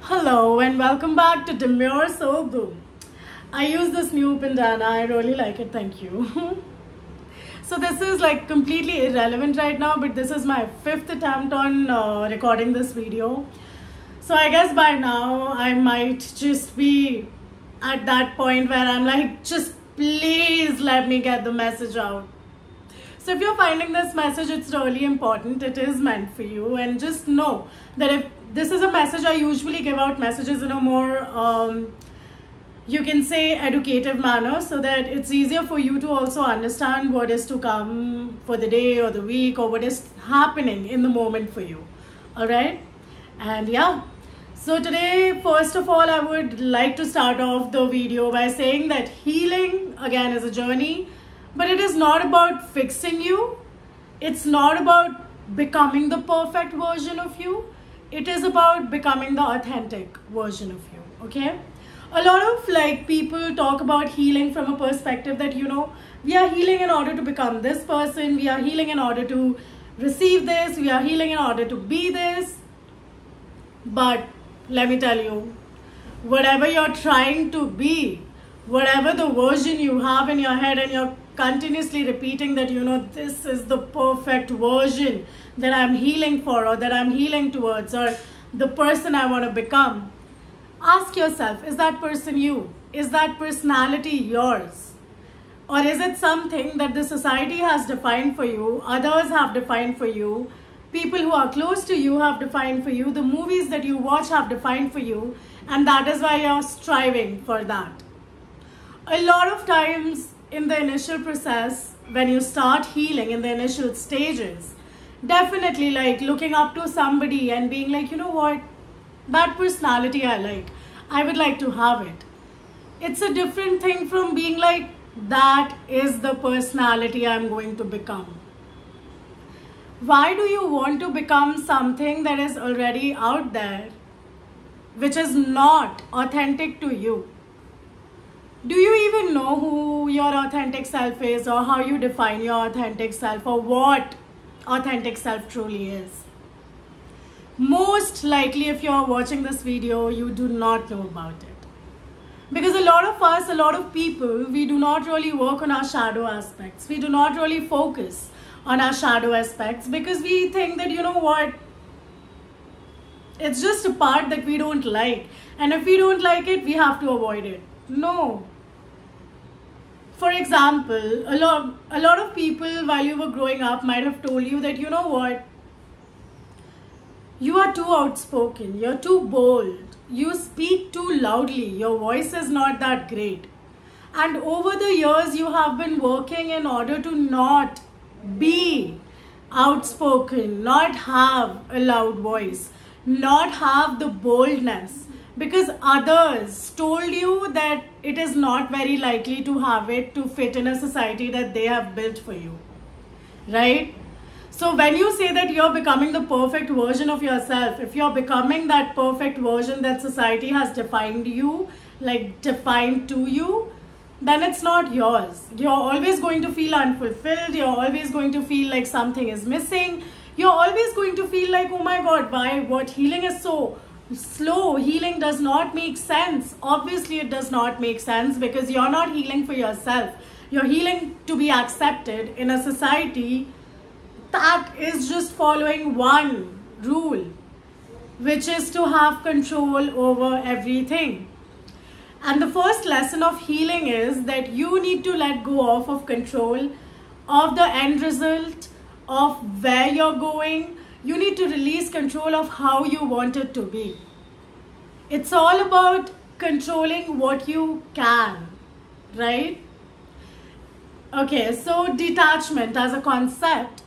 Hello and welcome back to Demure Soul Boom. I use this new bandana. I really like it. Thank you. So this is like completely irrelevant right now, but this is my fifth attempt on recording this video. So I guess by now I might just be at that point where I'm like, just please let me get the message out. So if you're finding this message, it's really important. It is meant for you, and just know that if this is a message, I usually give out messages in a more, you can say, educative manner, so that it's easier for you to also understand what is to come for the day or the week, or what is happening in the moment for you. All right? And yeah. So today, first of all, I would like to start off the video by saying that healing, again, is a journey. But it is not about fixing you. It's not about becoming the perfect version of you. It is about becoming the authentic version of you, okay? A lot of people talk about healing from a perspective that, we are healing in order to become this person. We are healing in order to receive this. We are healing in order to be this. But let me tell you, whatever you're trying to be, whatever the version you have in your head and you're continuously repeating that, this is the perfect version that I'm healing for, or that I'm healing towards, or the person I want to become. Ask yourself, is that person you? Is that personality yours? Or is it something that the society has defined for you, others have defined for you, people who are close to you have defined for you, the movies that you watch have defined for you, and that is why you're striving for that? A lot of times in the initial process, when you start healing in the initial stages, definitely looking up to somebody and being like, you know what, that personality I like, I would like to have it. It's a different thing from being like, that is the personality I'm going to become. Why do you want to become something that is already out there, which is not authentic to you? Do you even know who your authentic self is, or how you define your authentic self, or what authentic self truly is? Most likely, if you're watching this video, you do not know about it. Because a lot of us, a lot of people, we do not really work on our shadow aspects. We do not really focus on our shadow aspects because we think that, you know what, it's just a part that we don't like. And if we don't like it, we have to avoid it. No. For example, a lot of people while you were growing up might have told you that, you know what, you are too outspoken, you're too bold, you speak too loudly, your voice is not that great. And over the years, you have been working in order to not be outspoken, not have a loud voice, not have the boldness, because others told you that it is not very likely to have it to fit in a society that they have built for you, right? So when you say that you're becoming the perfect version of yourself, if you're becoming that perfect version that society has defined you, defined to you, then it's not yours. You're always going to feel unfulfilled. You're always going to feel like something is missing. You're always going to feel like, oh my God, what healing is so slow, healing does not make sense. Obviously it does not make sense, because you're not healing for yourself. You're healing to be accepted in a society that is just following one rule, which is to have control over everything. And the first lesson of healing is that you need to let go of control of the end result, of where you're going. You need to release control of how you want it to be. It's all about controlling what you can, right? Okay, so detachment as a concept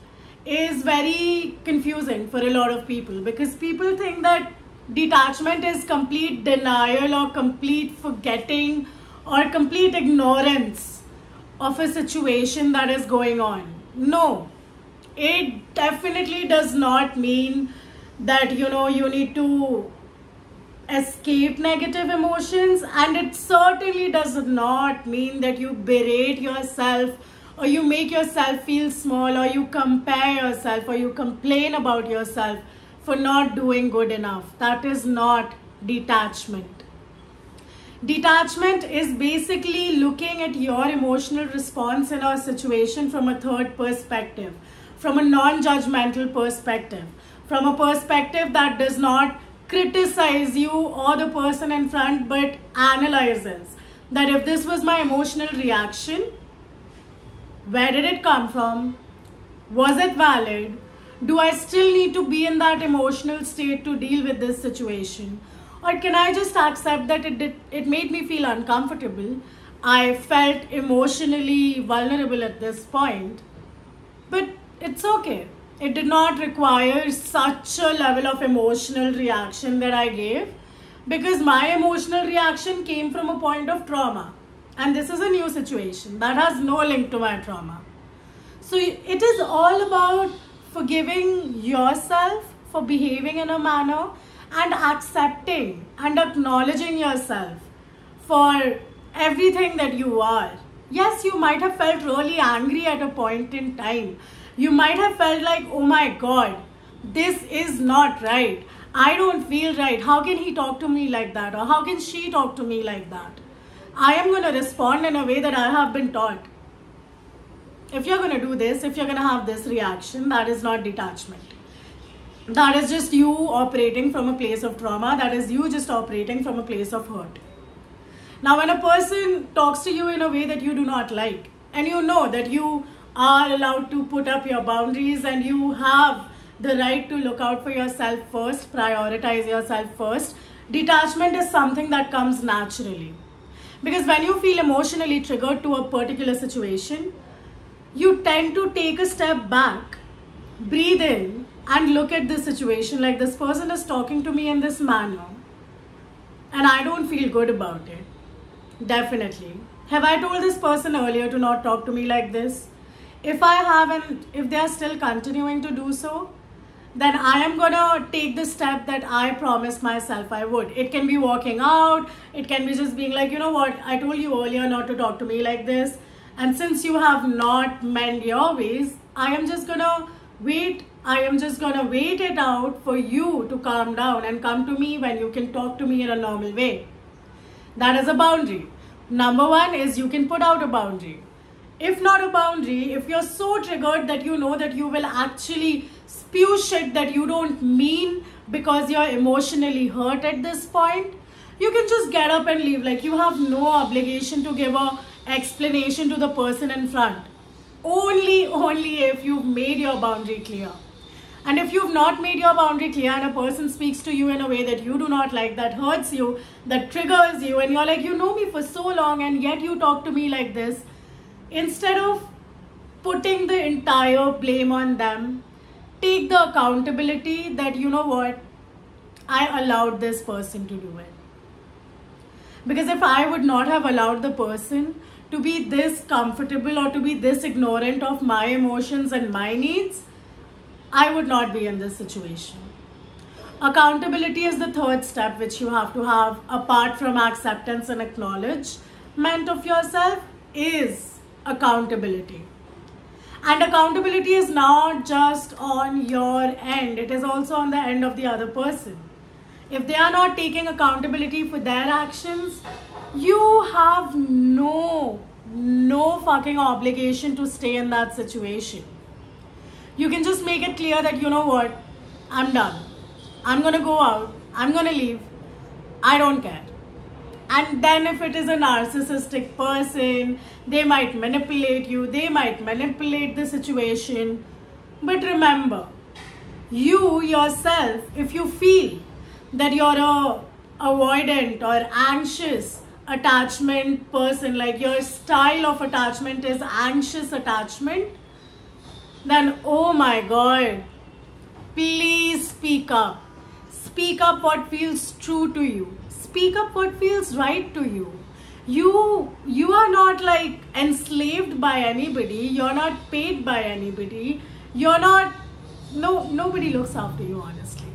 is very confusing for a lot of people, because people think that detachment is complete denial or complete forgetting or complete ignorance of a situation that is going on. No. It definitely does not mean that, you need to escape negative emotions, and it certainly does not mean that you berate yourself, or you make yourself feel small, or you compare yourself, or you complain about yourself for not doing good enough. That is not detachment. Detachment is basically looking at your emotional response in a situation from a third perspective, from a non-judgmental perspective, from a perspective that does not criticize you or the person in front, but analyzes that if this was my emotional reaction, where did it come from? Was it valid? Do I still need to be in that emotional state to deal with this situation? Or can I just accept that it made me feel uncomfortable? I felt emotionally vulnerable at this point, but it's okay. It did not require such a level of emotional reaction that I gave, because my emotional reaction came from a point of trauma. And this is a new situation that has no link to my trauma. So it is all about forgiving yourself for behaving in a manner and accepting and acknowledging yourself for everything that you are. Yes, you might have felt really angry at a point in time. You might have felt like, oh my God, this is not right. I don't feel right. How can he talk to me like that? Or how can she talk to me like that? I am going to respond in a way that I have been taught. If you're going to do this, if you're going to have this reaction, that is not detachment. That is just you operating from a place of trauma. That is you just operating from a place of hurt. Now, when a person talks to you in a way that you do not like, and you know that you are allowed to put up your boundaries and you have the right to look out for yourself first, prioritize yourself first, detachment is something that comes naturally. Because when you feel emotionally triggered to a particular situation, you tend to take a step back, breathe in, and look at the situation like this person is talking to me in this manner and I don't feel good about it. Definitely. Have I told this person earlier to not talk to me like this? If I haven't, if they are still continuing to do so, then I am gonna take the step that I promised myself I would. It can be walking out, it can be just being like, you know what, I told you earlier not to talk to me like this, and since you have not mend your ways, I am just gonna wait. I am just gonna wait it out for you to calm down and come to me when you can talk to me in a normal way. That is a boundary. Number one is you can put out a boundary. If not a boundary, if you're so triggered that you know that you will actually spew shit that you don't mean because you're emotionally hurt at this point, you can just get up and leave. Like, you have no obligation to give a explanation to the person in front. Only if you've made your boundary clear. And if you've not made your boundary clear and a person speaks to you in a way that you do not like, that hurts you, that triggers you, and you're like, you know me for so long and yet you talk to me like this, instead of putting the entire blame on them, take the accountability that, you know what, I allowed this person to do it. Because if I would not have allowed the person to be this comfortable or to be this ignorant of my emotions and my needs, I would not be in this situation. Accountability is the third step which you have to have apart from acceptance and acknowledgement of yourself is accountability. And accountability is not just on your end, it is also on the end of the other person. If they are not taking accountability for their actions, you have no fucking obligation to stay in that situation. You can just make it clear that, you know what, I'm done. I'm gonna go out. I'm gonna leave. I don't care. And then if it is a narcissistic person, they might manipulate you. They might manipulate the situation. But remember, you yourself, if you feel that you're a avoidant or anxious attachment person, like your style of attachment is anxious attachment, then oh my God, please speak up. Speak up what feels true to you. Speak up what feels right to you. You are not like enslaved by anybody. You're not paid by anybody. You're not, nobody looks after you, honestly.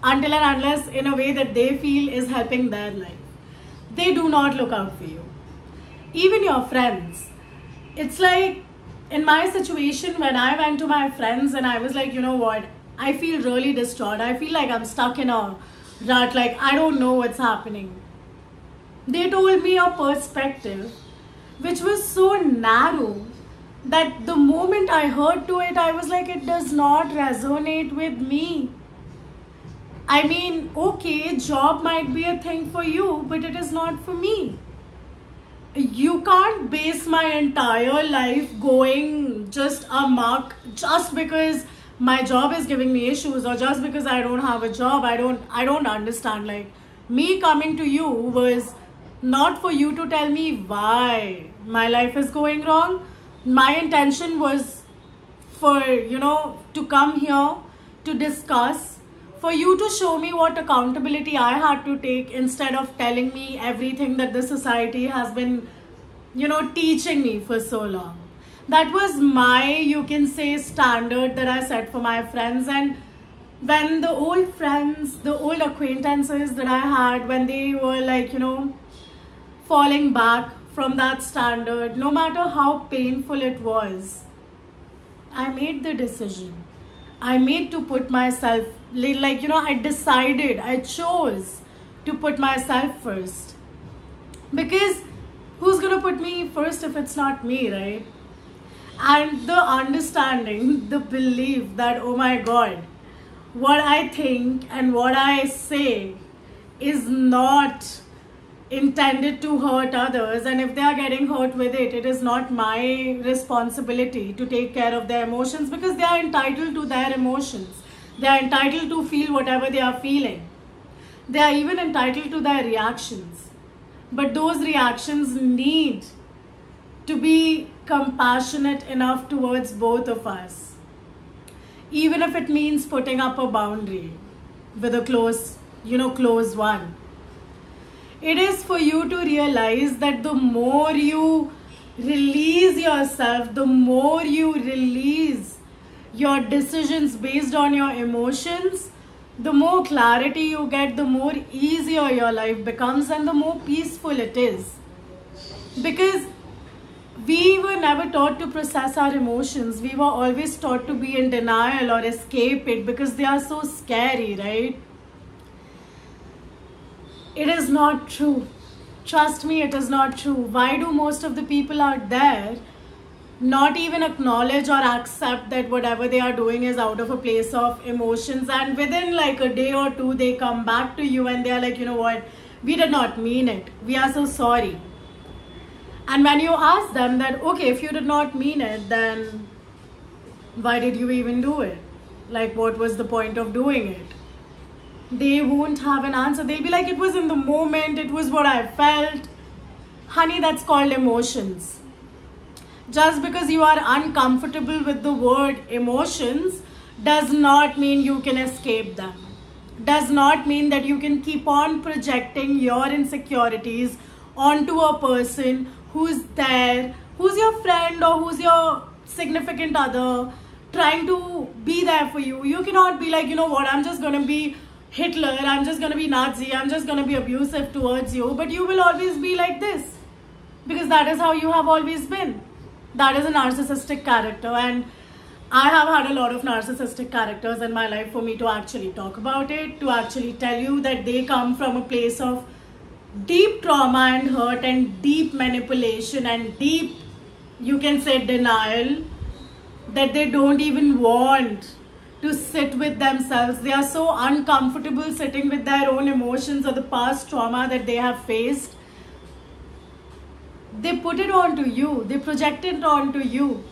Until and unless in a way that they feel is helping their life. They do not look out for you. Even your friends. It's like, in my situation, when I went to my friends and I was like, you know what, I feel really distraught. I feel like I'm stuck in a rut, like I don't know what's happening. They told me a perspective which was so narrow that the moment I heard to it, I was like, it does not resonate with me. I mean, okay, job might be a thing for you, but it is not for me. You can't base my entire life going just amok just because my job is giving me issues, or just because I don't have a job. I don't understand. Like, me coming to you was not for you to tell me why my life is going wrong. My intention was for, to come here to discuss, for you to show me what accountability I had to take, instead of telling me everything that the society has been, teaching me for so long. That was my, you can say, standard that I set for my friends. And when the old friends, the old acquaintances that I had, when they were like, falling back from that standard, no matter how painful it was, I made the decision. I made to put myself, I decided, I chose to put myself first. Because who's gonna put me first if it's not me, right? And the understanding, the belief that, oh my God, what I think and what I say is not intended to hurt others, and if they are getting hurt with it, it is not my responsibility to take care of their emotions, because they are entitled to their emotions. They are entitled to feel whatever they are feeling. They are even entitled to their reactions. But those reactions need to be compassionate enough towards both of us. Even if it means putting up a boundary with a close one. It is for you to realize that the more you release yourself, the more you release your decisions based on your emotions, the more clarity you get, the more easier your life becomes, and the more peaceful it is. Because we were never taught to process our emotions. We were always taught to be in denial or escape it, because they are so scary, right? It is not true. Trust me, it is not true. Why do most of the people out there not even acknowledge or accept that whatever they are doing is out of a place of emotions, and within like a day or two they come back to you and they are like, you know what, we did not mean it, we are so sorry. And when you ask them that, okay, if you did not mean it, then why did you even do it? Like, what was the point of doing it? They won't have an answer. They'll be like, it was in the moment, it was what I felt. Honey, that's called emotions. Just because you are uncomfortable with the word emotions does not mean you can escape them. Does not mean that you can keep on projecting your insecurities onto a person who's there, who's your friend or who's your significant other, trying to be there for you. You cannot be like, you know what, I'm just going to be Hitler, I'm just going to be Nazi, I'm just going to be abusive towards you. But you will always be like this, because that is how you have always been. That is a narcissistic character, and I have had a lot of narcissistic characters in my life for me to actually talk about it, to actually tell you that they come from a place of deep trauma and hurt and deep manipulation and deep, you can say, denial, that they don't even want to sit with themselves. They are so uncomfortable sitting with their own emotions or the past trauma that they have faced. They put it onto you. They project it onto you.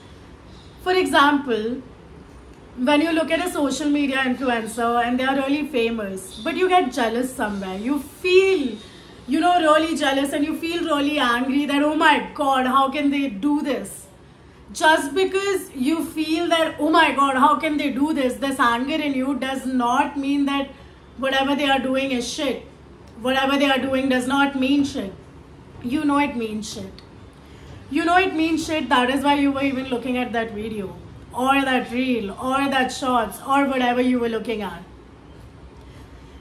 For example, when you look at a social media influencer and they are really famous, but you get jealous somewhere. You feel, really jealous, and you feel really angry that, oh my God, how can they do this? Just because you feel that, oh my God, how can they do this? This anger in you does not mean that whatever they are doing is shit. Whatever they are doing does not mean shit. You know it means shit. You know it means shit. That is why you were even looking at that video or that reel or that shorts or whatever you were looking at.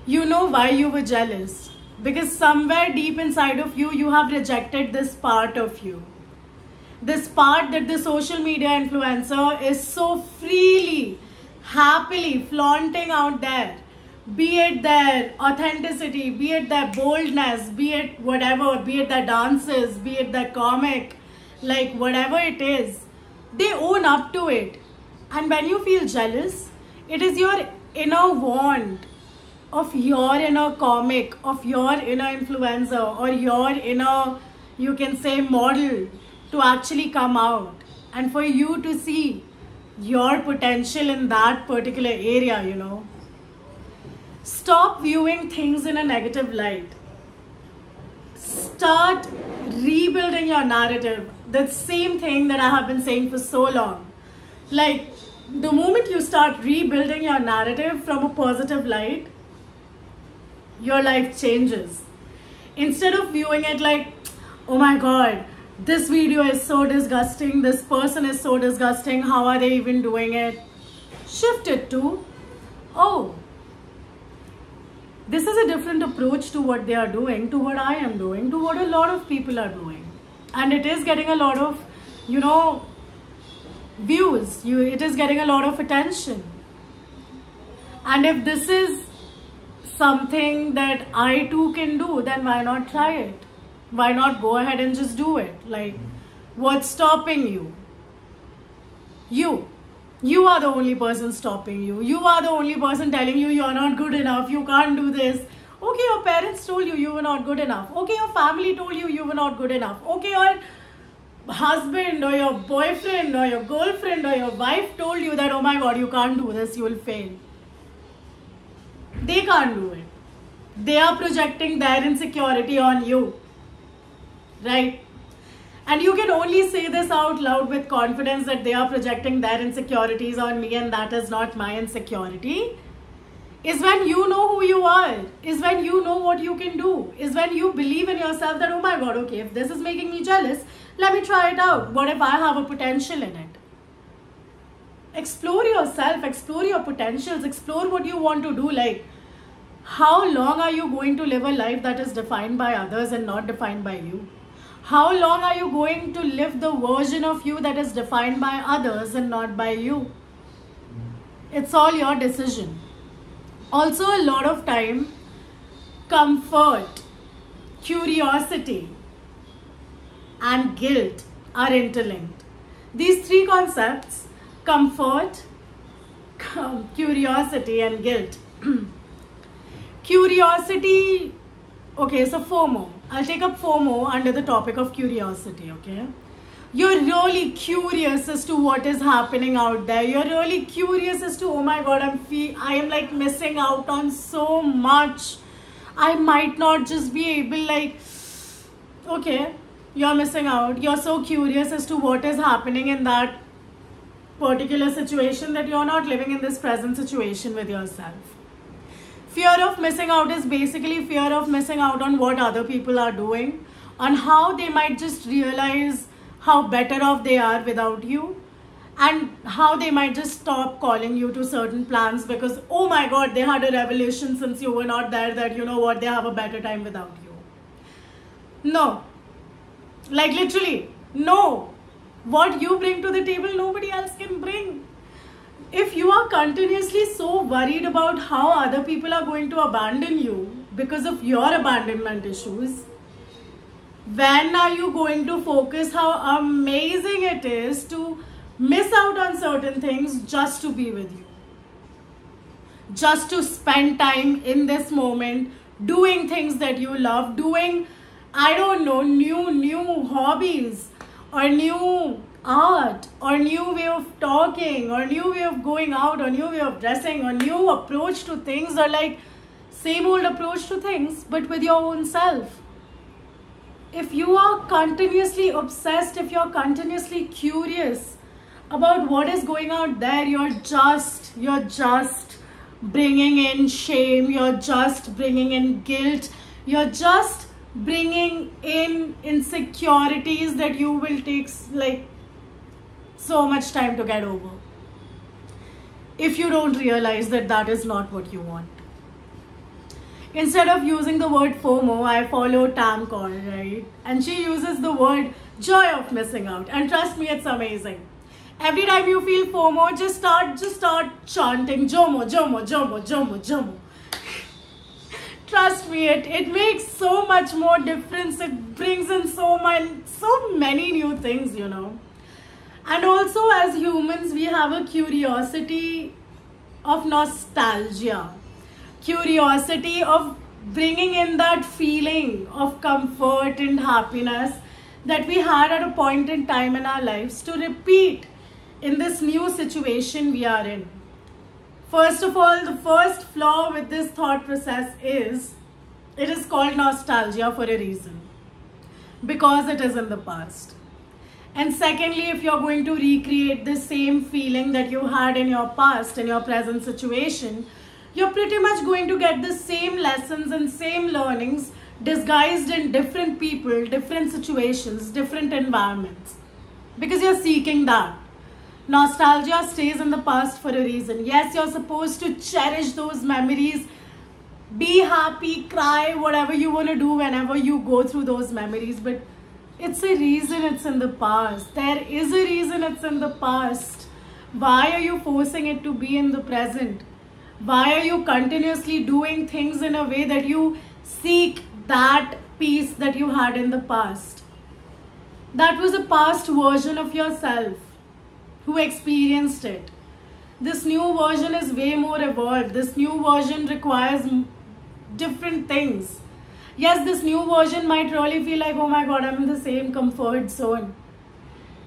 You know why you were jealous. Because somewhere deep inside of you, you have rejected this part of you. This part that the social media influencer is so freely, happily flaunting out there. be it their authenticity, be it their boldness, be it whatever, be it their dances, be it their comic, like whatever it is, they own up to it. And when you feel jealous, it is your inner want of your inner comic, of your inner influencer, or your inner, you can say, model to actually come out, and for you to see your potential in that particular area, you know. Stop viewing things in a negative light. Start rebuilding your narrative. The same thing that I have been saying for so long. Like, the moment you start rebuilding your narrative from a positive light, your life changes. Instead of viewing it like, oh my god, this video is so disgusting, this person is so disgusting, how are they even doing it? Shift it to, oh, this is a different approach to what they are doing, to what I am doing, to what a lot of people are doing. And it is getting a lot of, you know, views. It is getting a lot of attention. And if this is something that I too can do, then why not try it? Why not go ahead and just do it? Like, what's stopping you? You are the only person stopping you. You are the only person telling you you're not good enough, you can't do this. Okay, your parents told you you were not good enough. Okay, your family told you you were not good enough. Okay, your husband or your boyfriend or your girlfriend or your wife told you that, oh my god, you can't do this, you will fail. They can't do it. They are projecting their insecurity on you. Right? And you can only say this out loud with confidence that they are projecting their insecurities on me and that is not my insecurity, is when you know who you are, is when you know what you can do, is when you believe in yourself that, oh my god, okay, if this is making me jealous, let me try it out. What if I have a potential in it? Explore yourself, explore your potentials, explore what you want to do. Like, how long are you going to live a life that is defined by others and not defined by you? How long are you going to live the version of you that is defined by others and not by you? It's all your decision. Also, a lot of time, comfort, curiosity, and guilt are interlinked. These three concepts, comfort, curiosity, and guilt. Curiosity, okay, so FOMO. I'll take up FOMO under the topic of curiosity, okay? You're really curious as to what is happening out there. You're really curious as to, oh my god, I am like missing out on so much. I might not just be able, like, okay, you're missing out. You're so curious as to what is happening in that particular situation that you're not living in this present situation with yourself. Fear of missing out is basically fear of missing out on what other people are doing, on how they might just realize how better off they are without you, and how they might just stop calling you to certain plans because, oh my god, they had a revelation since you were not there that, you know what, they have a better time without you. No. Like, literally, no. What you bring to the table, nobody else can bring. If you are continuously so worried about how other people are going to abandon you because of your abandonment issues, when are you going to focus how amazing it is to miss out on certain things just to be with you? Just to spend time in this moment, doing things that you love, doing, I don't know, new hobbies or new art or new way of talking or new way of going out or new way of dressing or new approach to things, or like same old approach to things but with your own self. If you are continuously obsessed, if you're continuously curious about what is going out there, you're just bringing in shame, you're just bringing in guilt, you're just bringing in insecurities that you will take like so much time to get over if you don't realize that that is not what you want. Instead of using the word FOMO, I follow Tam Kaur, right? And she uses the word joy of missing out. And trust me, it's amazing. Every time you feel FOMO, just start chanting Jomo, Jomo, Jomo, Jomo, Jomo. Trust me, it makes so much more difference. It brings in so many new things, you know. And also, as humans, we have a curiosity of nostalgia, curiosity of bringing in that feeling of comfort and happiness that we had at a point in time in our lives to repeat in this new situation we are in. First of all, the first flaw with this thought process is it is called nostalgia for a reason, because it is in the past. And secondly, if you're going to recreate the same feeling that you had in your past, in your present situation, you're pretty much going to get the same lessons and same learnings disguised in different people, different situations, different environments. Because you're seeking that. Nostalgia stays in the past for a reason. Yes, you're supposed to cherish those memories, be happy, cry, whatever you want to do whenever you go through those memories. But it's a reason it's in the past. There is a reason it's in the past. Why are you forcing it to be in the present? Why are you continuously doing things in a way that you seek that peace that you had in the past? That was a past version of yourself who experienced it. This new version is way more evolved. This new version requires different things. Yes, this new version might really feel like, oh my God, I'm in the same comfort zone.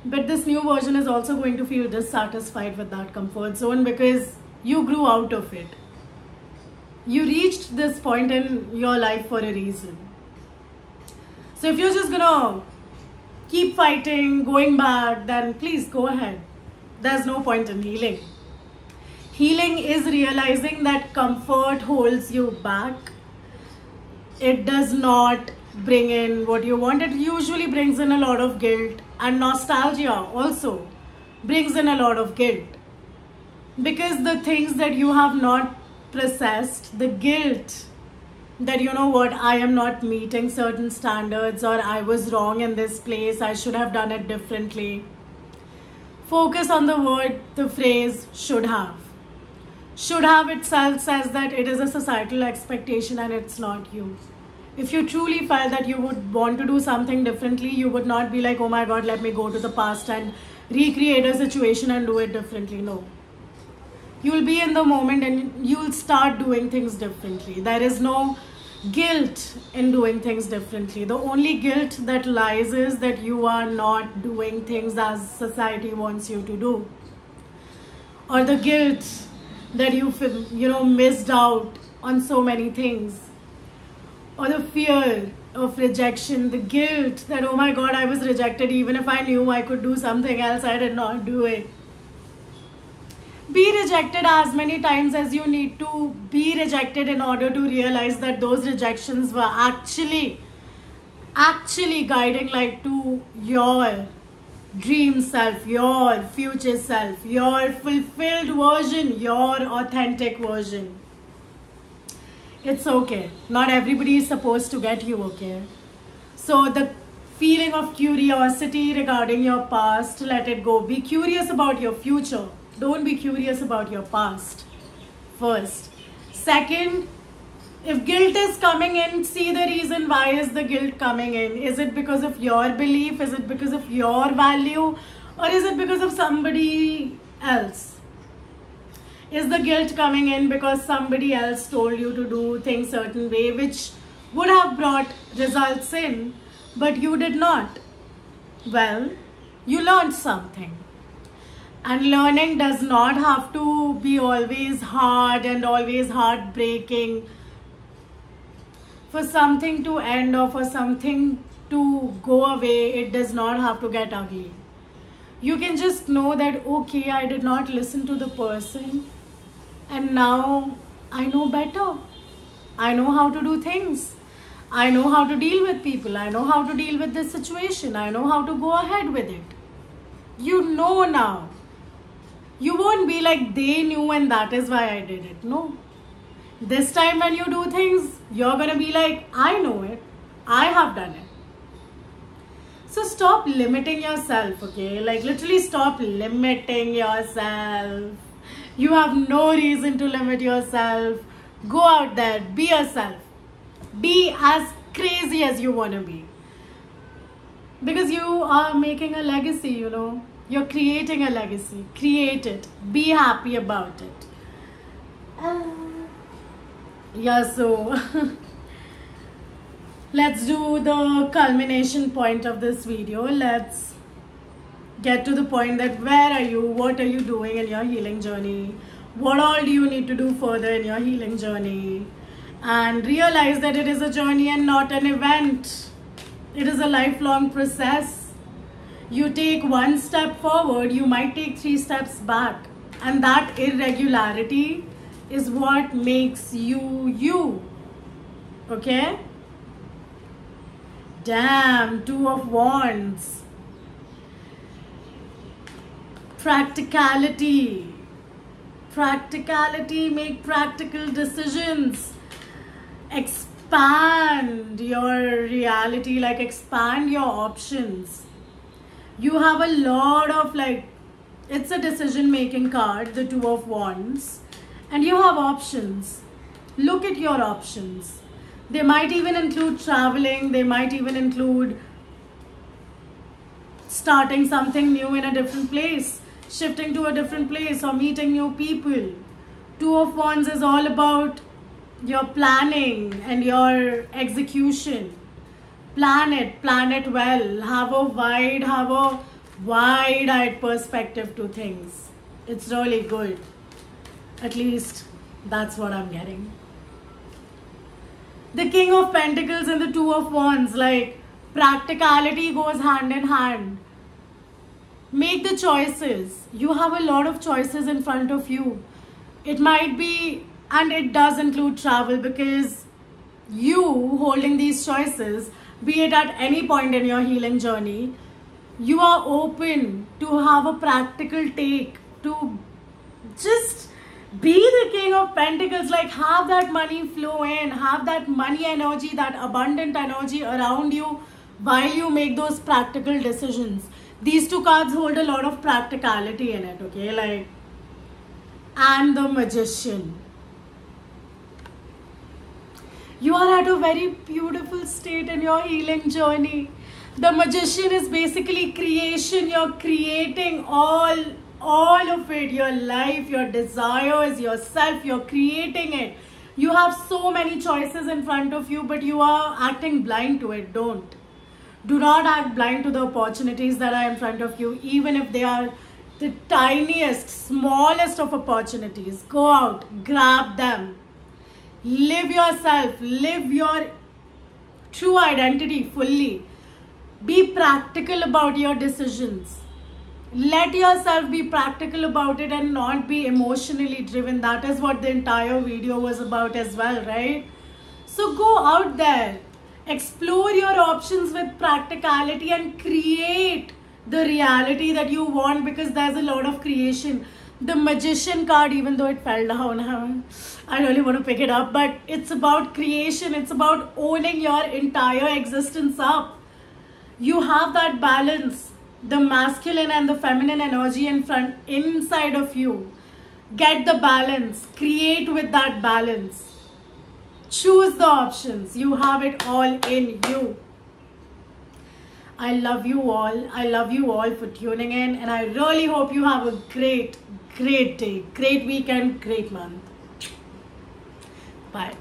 But this new version is also going to feel dissatisfied with that comfort zone because you grew out of it. You reached this point in your life for a reason. So if you're just gonna keep fighting, going back, then please go ahead. There's no point in healing. Healing is realizing that comfort holds you back. It does not bring in what you want. It usually brings in a lot of guilt, and nostalgia also brings in a lot of guilt. Because the things that you have not processed, the guilt that, you know what, I am not meeting certain standards, or I was wrong in this place, I should have done it differently. Focus on the word, the phrase should have. Should have itself says that it is a societal expectation and it's not you. If you truly felt that you would want to do something differently, you would not be like, oh my God, let me go to the past and recreate a situation and do it differently. No. You'll be in the moment and you'll start doing things differently. There is no guilt in doing things differently. The only guilt that lies is that you are not doing things as society wants you to do. Or the guilt that you missed out on so many things. Or the fear of rejection, the guilt that, oh my God, I was rejected. Even if I knew I could do something else, I did not do it. Be rejected as many times as you need to be rejected in order to realize that those rejections were actually guiding light to your dream self, your future self, your fulfilled version, your authentic version. It's okay. Not everybody is supposed to get you, okay? So the feeling of curiosity regarding your past, let it go. Be curious about your future. Don't be curious about your past. First. Second, if guilt is coming in, see the reason why is the guilt coming in. Is it because of your belief? Is it because of your value? Or is it because of somebody else? Is the guilt coming in because somebody else told you to do things certain way, which would have brought results in, but you did not? Well, you learned something. And learning does not have to be always hard and always heartbreaking. For something to end or for something to go away, it does not have to get ugly. You can just know that, okay, I did not listen to the person and now I know better. I know how to do things. I know how to deal with people. I know how to deal with this situation. I know how to go ahead with it. You know now. You won't be like they knew and that is why I did it. No. This time when you do things, you're going to be like, I know it. I have done it. So stop limiting yourself, okay? Like literally stop limiting yourself. You have no reason to limit yourself. Go out there, be yourself. Be as crazy as you want to be. Because you are making a legacy, you know. You're creating a legacy. Create it. Be happy about it. Yeah, so let's do the culmination point of this video. Let's get to the point that where are you? What are you doing in your healing journey? What all do you need to do further in your healing journey? And realize that it is a journey and not an event. It is a lifelong process. You take one step forward, you might take 3 steps back. And that irregularity is what makes you you. Okay? Damn, 2 of Wands. Practicality. Practicality, make practical decisions. Expand your reality, like expand your options. You have a lot of it's a decision making card, the 2 of Wands, and you have options. Look at your options. They might even include traveling, they might even include starting something new in a different place, shifting to a different place, or meeting new people. 2 of Wands is all about your planning and your execution. Plan it well. Have a wide-eyed perspective to things. It's really good. At least that's what I'm getting. The King of Pentacles and the 2 of Wands, like practicality goes hand in hand. Make the choices. You have a lot of choices in front of you. It might be, and it does include travel, because you holding these choices, be it at any point in your healing journey, you are open to have a practical take, to just be the King of Pentacles, like have that money flow in, have that money energy, that abundant energy around you while you make those practical decisions. These 2 cards hold a lot of practicality in it, okay? Like, and the Magician. You are at a very beautiful state in your healing journey. The Magician is basically creation. You're creating all of it. Your life, your desires, yourself. You're creating it. You have so many choices in front of you, but you are acting blind to it. Don't. Do not act blind to the opportunities that are in front of you, even if they are the tiniest, smallest of opportunities. Go out, grab them. Live yourself, live your true identity fully. Be practical about your decisions. Let yourself be practical about it and not be emotionally driven. That is what the entire video was about as well, right? So go out there, explore your options with practicality and create the reality that you want, because there's a lot of creation. The Magician card, even though it fell down, I really want to pick it up, but it's about creation. It's about owning your entire existence up. You have that balance, the masculine and the feminine energy inside of you. Get the balance. Create with that balance. Choose the options. You have it all in you. I love you all. I love you all for tuning in, and I really hope you have a great day, great weekend, great month. Bye.